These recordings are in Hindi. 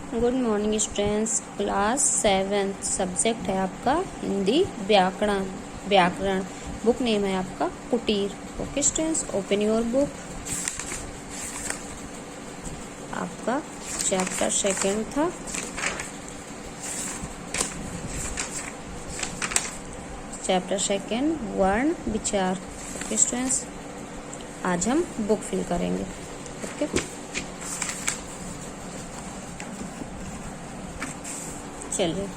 Good morning students. Class 7 subject है आपका हिंदी व्याकरण। बुक नेम है आपका कुटीर। Okay students, open your book. आपका चैप्टर 2 था। चैप्टर 2 वर्ण विचार। ओके स्टूडेंट्स, आज हम बुक फिल करेंगे। ओके चलिए,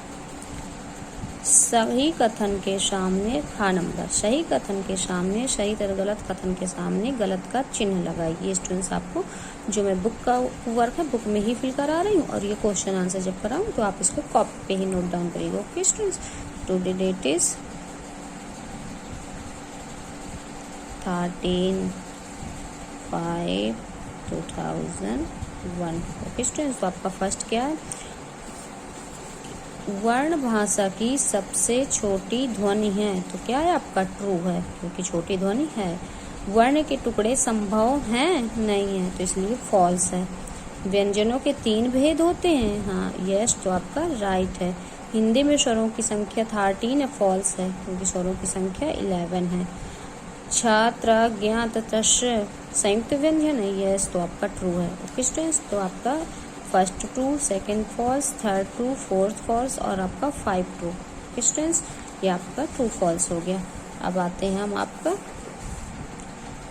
सही कथन के सामने खा नंबर। सही कथन के सामने सही तथा गलत कथन के सामने गलत का चिन्ह लगाइए। स्टूडेंट्स, आपको जो मैं बुक का वर्क है बुक में ही फिल करा रही हूँ, और ये क्वेश्चन आंसर जब कराऊँ तो आप इसको कॉपी पे ही नोट डाउन करिएगा। Okay students, today date is 13/5/2001। Okay students, तो आपका फर्स्ट क्या है? वर्ण भाषा की सबसे छोटी ध्वनि है। तो क्या है आपका? ट्रू है, क्योंकि छोटी ध्वनि है। वर्ण के टुकड़े संभव हैं? नहीं है, तो इसलिए फॉल्स है। व्यंजनों के 3 भेद होते हैं? हाँ, यस, तो आपका राइट है। हिंदी में स्वरों की संख्या 13 है? फॉल्स है, क्योंकि स्वरों की संख्या 11 है। छात्र ज्ञात तस्य संयुक्त व्यंजन है? यस, तो आपका ट्रू है। ओके स्टूडेंट्स, तो आपका first true, second false, third true, fourth false और आपका 5 ट्रू। स्टूडेंट्स, ये आपका ट्रू फॉल्स हो गया। अब आते हैं हम आपका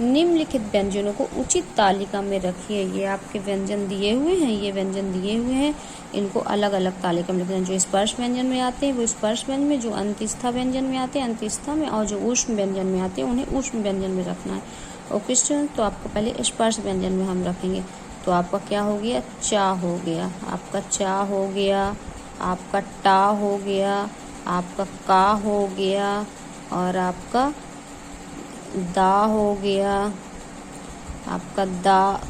निम्नलिखित व्यंजनों को उचित तालिका में रखिए। ये आपके व्यंजन दिए हुए हैं, ये व्यंजन दिए हुए हैं, इनको अलग अलग तालिका में लिखना। जो स्पर्श व्यंजन में आते हैं वो स्पर्श व्यंजन में, जो अंतस्था व्यंजन में आते हैं अंतस्था में, और जो ऊष्म व्यंजन में आते हैं उन्हें ऊष्म व्यंजन में रखना है। ओके स्टूडेंट, तो आपको पहले स्पर्श व्यंजन में हम रखेंगे। तो आपका क्या हो गया? चा हो गया, आपका चा हो गया, आपका टा हो गया, आपका का हो गया, और आपका दा हो गया, आपका दा,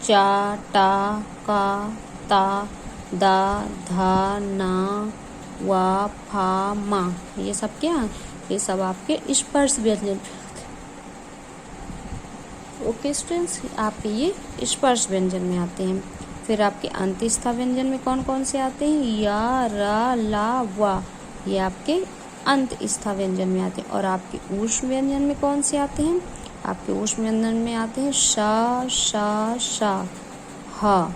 चा, टा, का, ता, दा, धा, ना, वा, फा, मा। ये सब क्या है? ये सब आपके स्पर्श व्यंजन। ओके स्टूडेंट्स, आपके ये स्पर्श व्यंजन में आते हैं। फिर आपके अंतस्था व्यंजन में कौन कौन से आते हैं? या, रा, ला, वा, ये आपके अंतस्था व्यंजन में आते हैं। और आपके ऊष्म व्यंजन में कौन से आते हैं? आपके ऊष्म व्यंजन में आते हैं शा, शा, शा, हा,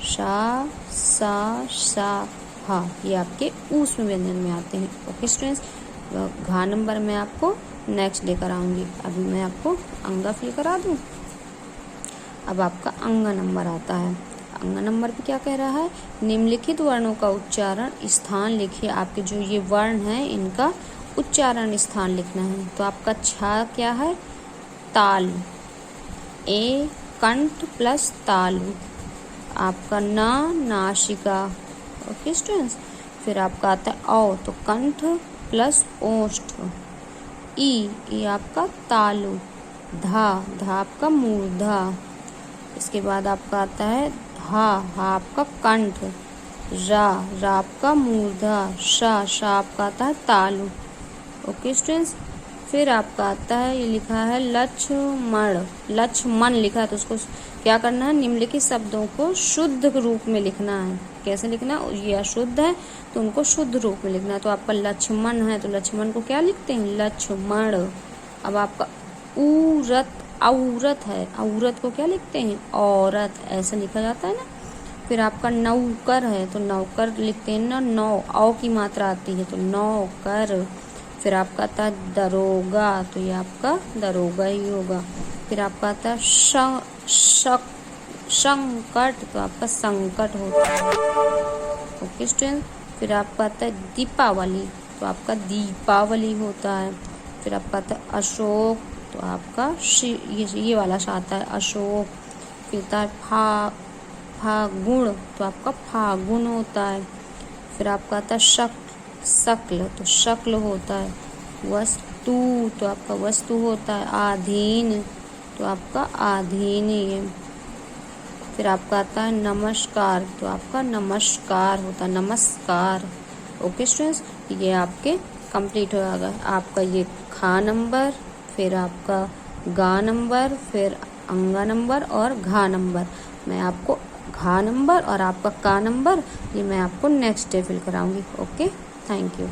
शा, सा, शा, हा, ये आपके ऊष्म व्यंजन में आते हैं। ओके स्टूडेंट्स, घा नंबर में आपको नेक्स्ट लेकर आऊँगी। अभी मैं आपको अंगा फिल करा दूँ। अब आपका अंग नंबर आता है। अंग नंबर पे क्या कह रहा है? निम्नलिखित वर्णों का उच्चारण स्थान लिखिए। आपके जो ये वर्ण हैं इनका उच्चारण स्थान लिखना है। तो आपका छा क्या है? तालु। ए कंठ प्लस तालु। आपका ना नासिका। ओके स्टूडेंट्स, फिर आपका आता है औ, तो कंठ प्लस ओष्ठ। ई आपका तालु। धा, धा आपका मूर्धा। इसके बाद आपका आता है हा, हा आपका कंठ। रा, रा आपका मूर्धा। शा, शा आपका आता है तालु। ओके स्टूडेंट्स, फिर आपका आता है, ये लिखा है लक्ष्मण। लक्ष्मण लिखा है, तो उसको क्या करना है? निम्नलिखित शब्दों को शुद्ध रूप में लिखना है। कैसे लिखना? ये अशुद्ध है तो उनको शुद्ध रूप में लिखना है। तो आपका लक्ष्मण है, तो लक्ष्मण को क्या लिखते हैं? लक्ष्मण। अब आपका औरत, औरत है, औरत को क्या लिखते हैं? औरत, ऐसा लिखा जाता है ना। फिर आपका नौकर है, तो नौकर लिखते हैं ना, नौ, औ की मात्रा आती है तो नौकर। फिर आपका आता है दरोगा, तो ये आपका दरोगा ही होगा। फिर आपका आता है संकट, तो आपका संकट होता है। ओके स्टूडेंट, फिर आपका आता है दीपावली, तो आपका दीपावली होता है। फिर आपका आता है अशोक, तो आपका ये वाला सा आता है अशोक। फिर आता है फागुण, तो आपका फागुन होता है। फिर आपका आता है शक्ल, तो शक्ल होता है। वस्तु, तो आपका वस्तु होता है। आधीन, तो आपका आधीन है। फिर आपका आता है नमस्कार, तो आपका नमस्कार होता है, नमस्कार। ओके स्टूडेंट्स, ये आपके कंप्लीट हो गया। आपका ये खा नंबर, फिर आपका गा नंबर, फिर अंगा नंबर और घा नंबर। मैं आपको घा नंबर और आपका का नंबर ये मैं आपको नेक्स्ट डे फिल कराऊंगी। Okay, thank you.